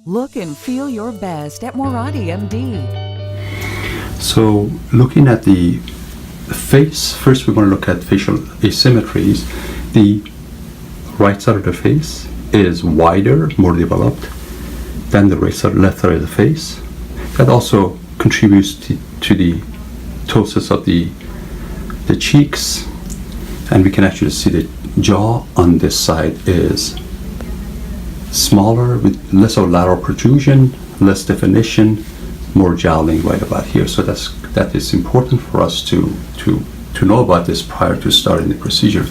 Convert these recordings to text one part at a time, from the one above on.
Look and feel your best at Moradi MD. So looking at the face, first we want to look at facial asymmetries. The right side of the face is wider, more developed than the left side of the face. That also contributes to the ptosis of the cheeks, and we can actually see the jaw on this side is smaller with less of lateral protrusion, less definition, more jowling right about here. So that is important for us to know about this prior to starting the procedure.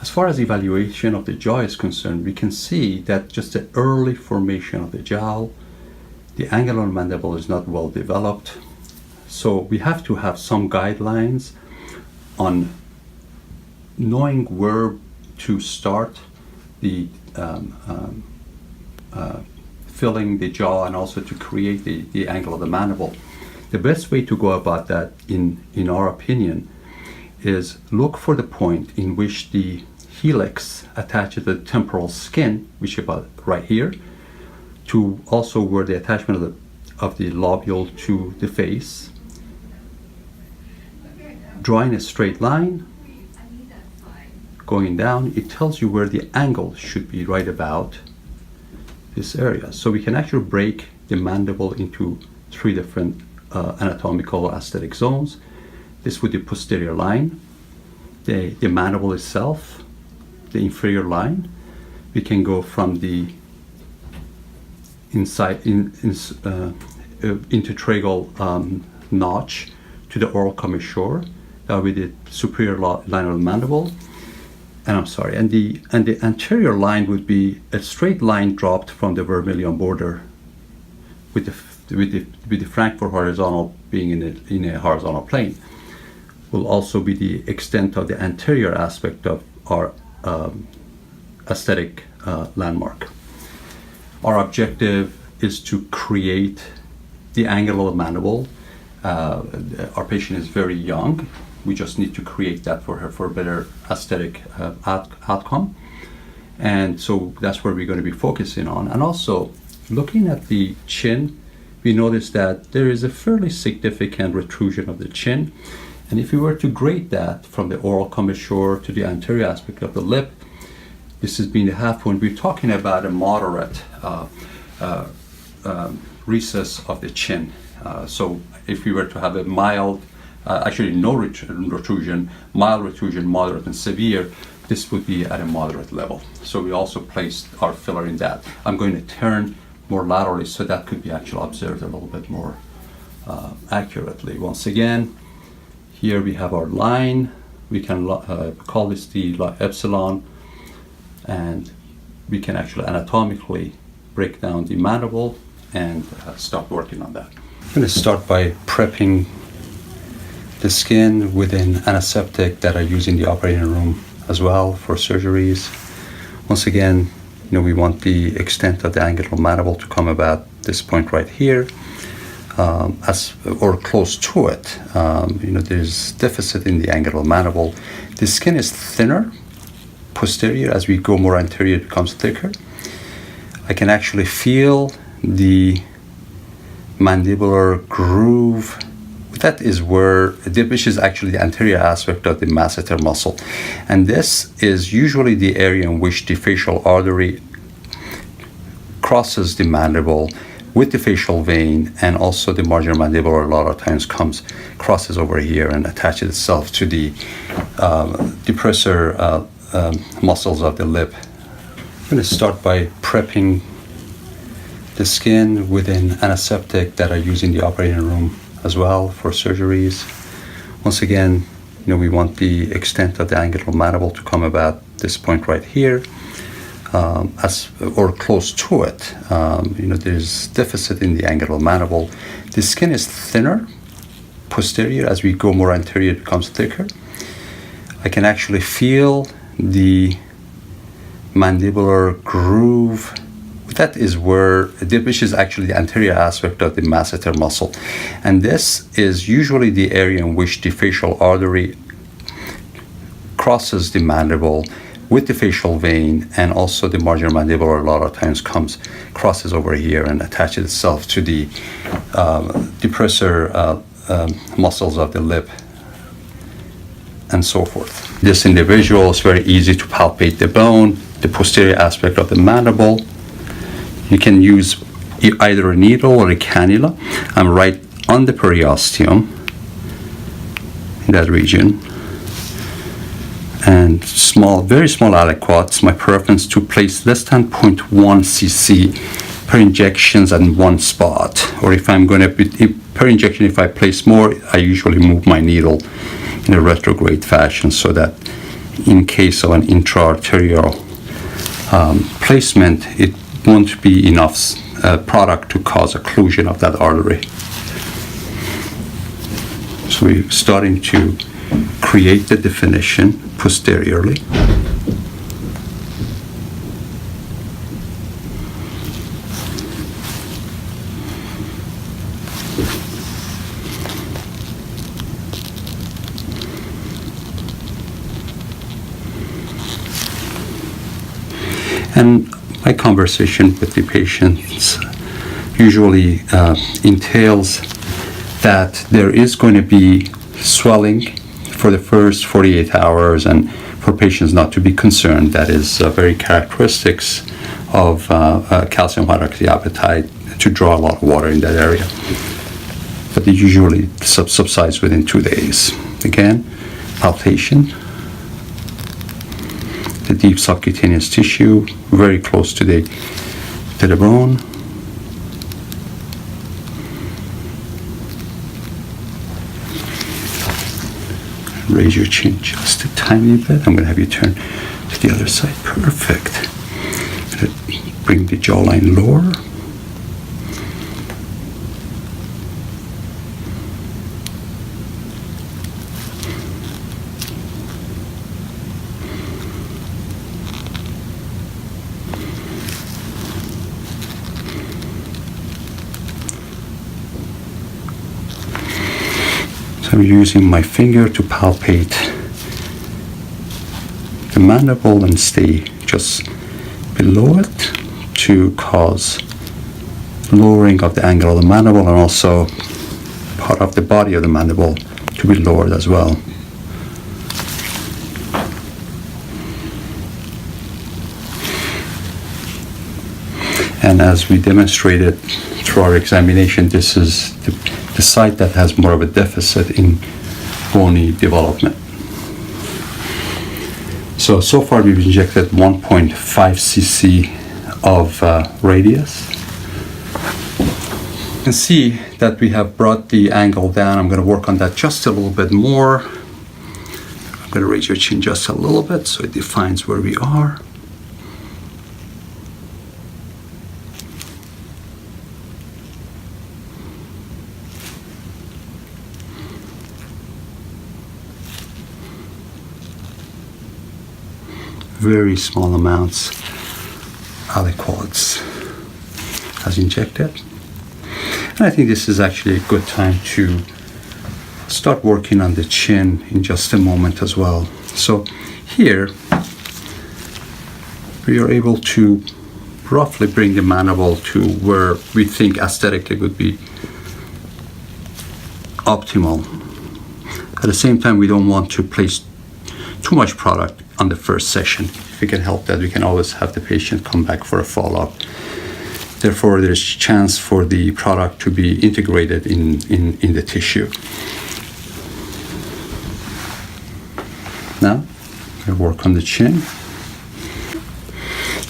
As far as evaluation of the jaw is concerned, we can see that just the early formation of the jowl, the angular mandible is not well developed. So we have to have some guidelines on knowing where to start the filling the jaw and also to create the angle of the mandible. The best way to go about that, in our opinion, is look for the point in which the helix attaches the temporal skin, which is about right here, to also where the attachment of the lobule to the face. Drawing a straight line, going down, it tells you where the angle should be right about this area. So we can actually break the mandible into three different anatomical aesthetic zones. This would be the posterior line, the mandible itself, the inferior line. We can go from the intertragal notch to the oral commissure. That would be the superior line of the mandible. And the anterior line would be a straight line dropped from the vermilion border, with the Frankfurt horizontal being in a horizontal plane. Will also be the extent of the anterior aspect of our aesthetic landmark. Our objective is to create the angle of the mandible. Our patient is very young. We just need to create that for her for a better aesthetic outcome. And so that's where we're going to be focusing on. And also, looking at the chin, we notice that there is a fairly significant protrusion of the chin. And if we were to grade that from the oral commissure to the anterior aspect of the lip, this is being the half point. We're talking about a moderate recess of the chin. So if we were to have a mild, actually no protrusion, mild protrusion, moderate and severe, this would be at a moderate level. So we also placed our filler in that. I'm going to turn more laterally so that could be actually observed a little bit more accurately. Once again, here we have our line. We can call this the epsilon, and we can actually anatomically break down the mandible and start working on that. I'm going to start by prepping the skin with an antiseptic that I use in the operating room as well for surgeries. Once again, we want the extent of the angular mandible to come about this point right here, or close to it. There's deficit in the angular mandible. The skin is thinner posterior. As we go more anterior, it becomes thicker. I can actually feel the mandibular groove. That is which is actually the anterior aspect of the masseter muscle. And this is usually the area in which the facial artery crosses the mandible with the facial vein, and also the marginal mandibular a lot of times crosses over here and attaches itself to the depressor muscles of the lip. I'm going to start by prepping the skin with an antiseptic that I use in the operating room as well for surgeries. Once again, we want the extent of the angular mandible to come about this point right here, or close to it. There's deficit in the angular mandible. The skin is thinner posterior. As we go more anterior, it becomes thicker. I can actually feel the mandibular groove. That is which is actually the anterior aspect of the masseter muscle. And this is usually the area in which the facial artery crosses the mandible with the facial vein, and also the marginal mandibular a lot of times crosses over here and attaches itself to the depressor muscles of the lip and so forth. This individual is very easy to palpate the bone, the posterior aspect of the mandible. You can use either a needle or a cannula. I'm right on the periosteum in that region. And very small aliquots. My preference to place less than 0.1 cc per injections in one spot. Or if I'm going to per injection, if I place more, I usually move my needle in a retrograde fashion so that in case of an intra-arterial placement, it won't be enough product to cause occlusion of that artery. So we're starting to create the definition posteriorly. And my conversation with the patients usually entails that there is going to be swelling for the first 48 hours, and for patients not to be concerned. That is very characteristics of calcium hydroxyapatite, to draw a lot of water in that area. But it usually subsides within 2 days. Again, palpation, the deep subcutaneous tissue, very close to the bone. Raise your chin just a tiny bit. I'm going to have you turn to the other side. Perfect. Bring the jawline lower. So I'm using my finger to palpate the mandible and stay just below it to cause lowering of the angle of the mandible, and also part of the body of the mandible to be lowered as well. And as we demonstrated through our examination, this is the site that has more of a deficit in bony development. So far we've injected 1.5 cc of radius. You can see that we have brought the angle down. I'm going to work on that just a little bit more. I'm going to raise your chin just a little bit so it defines where we are. Very small amounts aliquots as injected. And I think this is actually a good time to start working on the chin in just a moment as well. So here we are able to roughly bring the mandible to where we think aesthetically would be optimal. At the same time, we don't want to place too much product on the first session. If we can help that, we can always have the patient come back for a follow-up. Therefore, there's a chance for the product to be integrated in the tissue. Now, we'll work on the chin.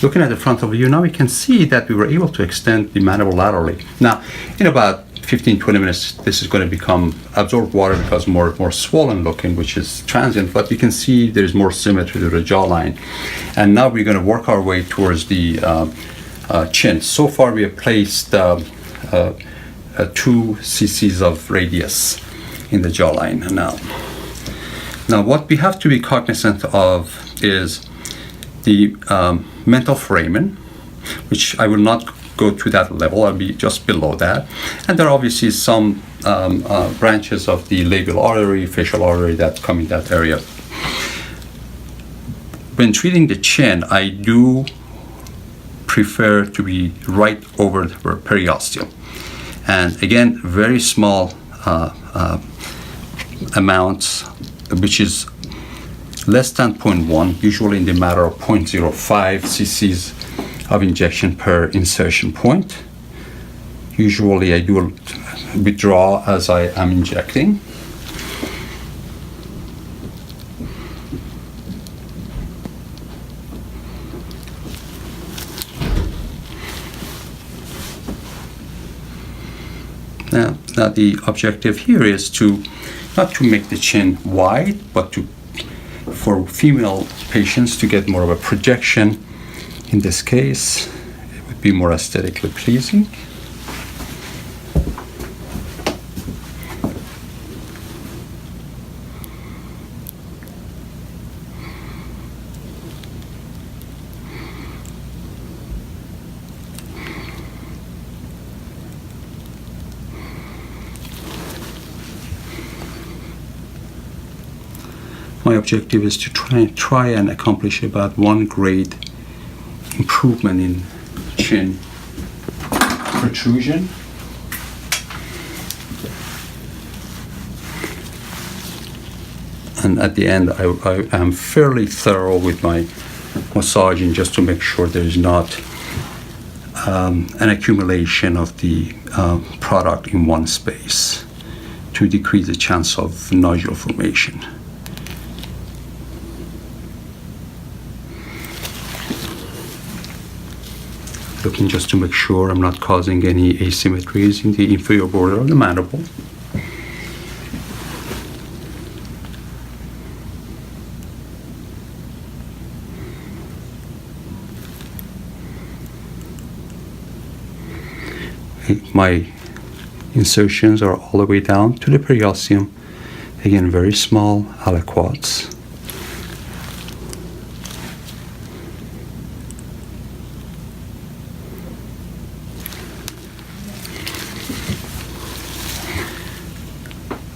Looking at the frontal view, now we can see that we were able to extend the mandible laterally. Now, in about 15-20 minutes, this is going to become absorbed water, because more swollen looking, which is transient, but you can see there's more symmetry to the jawline. And now we're going to work our way towards the chin. So far we have placed 2 cc's of radius in the jawline. Now what we have to be cognizant of is the mental foramen, which I will not go to that level. I'll be just below that. And there are obviously some branches of the labial artery, facial artery that come in that area. when treating the chin, I do prefer to be right over the periosteum. And again, very small amounts, which is less than 0.1, usually in the matter of 0.05 cc's of injection per insertion point. Usually I do withdraw as I am injecting. Now the objective here is to not to make the chin wide, but for female patients to get more of a projection. In this case, it would be more aesthetically pleasing. My objective is to try and accomplish about 1 grade improvement in chin protrusion. And at the end, I am fairly thorough with my massaging just to make sure there is not an accumulation of the product in one space to decrease the chance of nodule formation. Looking just to make sure I'm not causing any asymmetries in the inferior border of the mandible. My insertions are all the way down to the periosteum. Again, very small aliquots.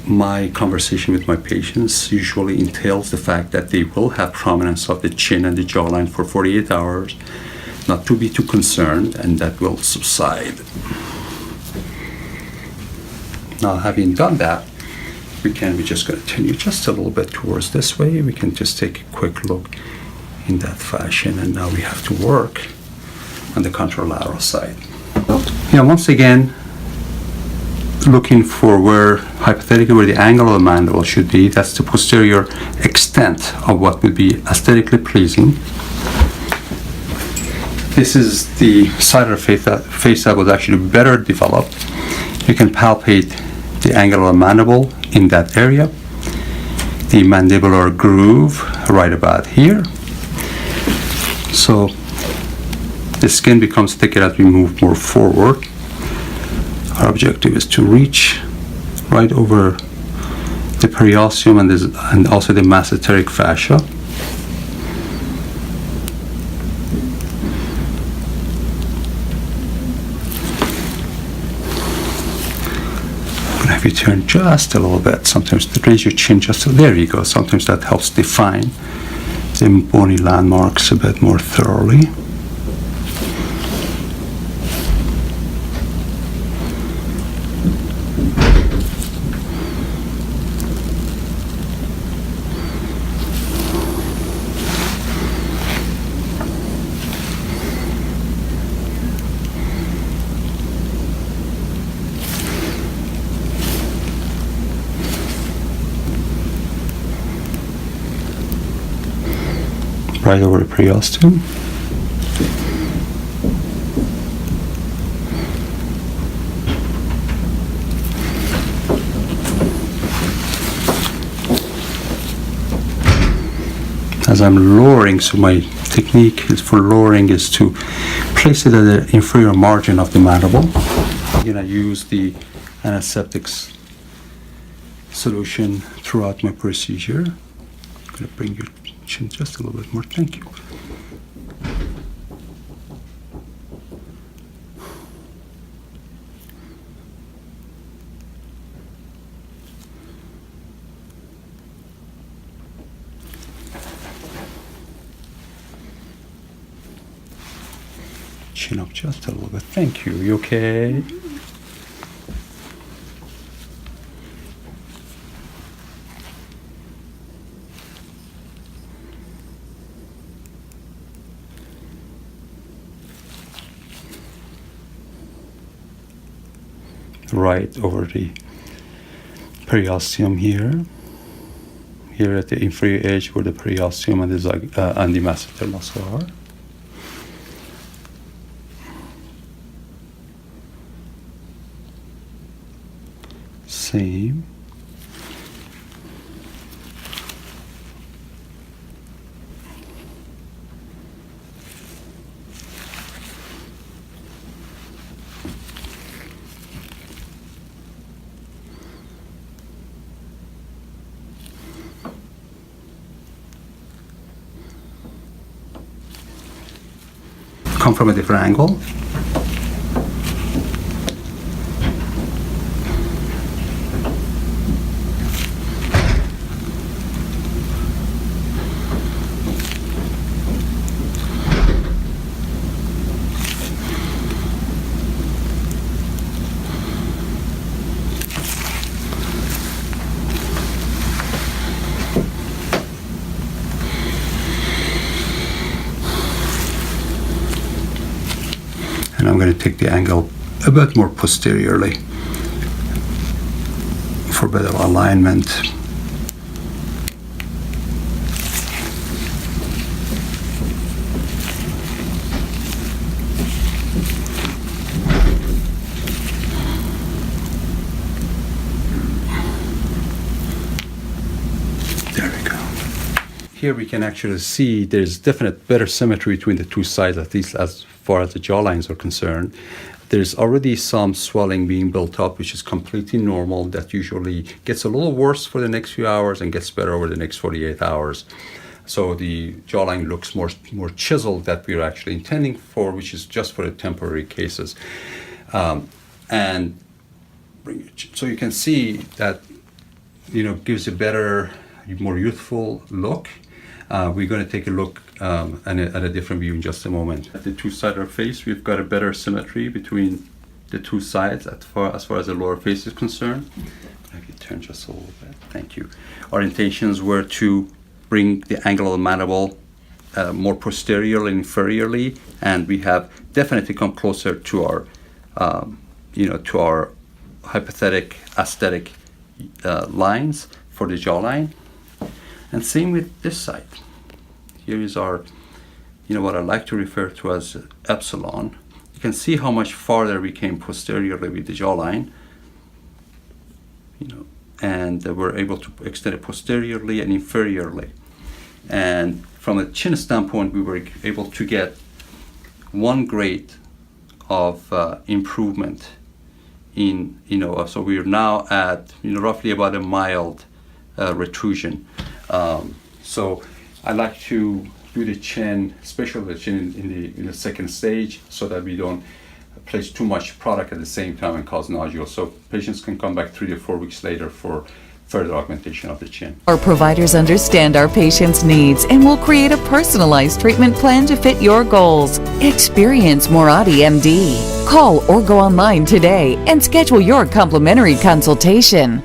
My conversation with my patients usually entails the fact that they will have prominence of the chin and the jawline for 48 hours, not to be too concerned, and that will subside. Now, having done that, we're just going to turn you just a little bit towards this way. We can just take a quick look in that fashion, and now we have to work on the contralateral side. Once again, looking for hypothetically where the angle of the mandible should be. That's the posterior extent of what would be aesthetically pleasing. This is the side of the face that was actually better developed. You can palpate the angle of the mandible in that area. The mandibular groove right about here. So the skin becomes thicker as we move more forward. Our objective is to reach right over the periosteum and also the masseteric fascia. And if you turn just a little bit, sometimes to raise your chin there you go. Sometimes that helps define the bony landmarks a bit more thoroughly. Right over the periosteum. As I'm lowering, so my technique for lowering is to place it at the inferior margin of the mandible. Again, I use the antiseptic solution throughout my procedure. I'm going to bring your chin just a little bit more. Thank you. chin up just a little bit. Thank you. You okay? Right over the periosteum here. Here at the inferior edge where the periosteum and the masseter muscle are. Same. Come from a different angle. And I'm going to take the angle a bit more posteriorly for better alignment. There we go. Here we can actually see there's definite better symmetry between the two sides, at least as far as the jawlines are concerned. There's already some swelling being built up, which is completely normal. That usually gets a little worse for the next few hours and gets better over the next 48 hours. So the jawline looks more chiseled that we're actually intending for, which is just for the temporary cases. And so you can see that, gives a better, more youthful look. We're going to take a look at a different view in just a moment. At the two sides of our face, we've got a better symmetry between the two sides as far as the lower face is concerned. If you turn just a little bit, thank you. Our intentions were to bring the angle of the mandible more posteriorly and inferiorly, and we have definitely come closer to our, to our hypothetic aesthetic lines for the jawline. And same with this side. Here is our, what I like to refer to as epsilon. You can see how much farther we came posteriorly with the jawline. And we're able to extend it posteriorly and inferiorly. And from a chin standpoint, we were able to get one grade of improvement in, so we're now at, roughly about a mild retrusion. So I like to do the chin, especially the chin in the second stage, so that we don't place too much product at the same time and cause nodules. So patients can come back 3 to 4 weeks later for further augmentation of the chin. Our providers understand our patients' needs and will create a personalized treatment plan to fit your goals. Experience Moradi MD. Call or go online today and schedule your complimentary consultation.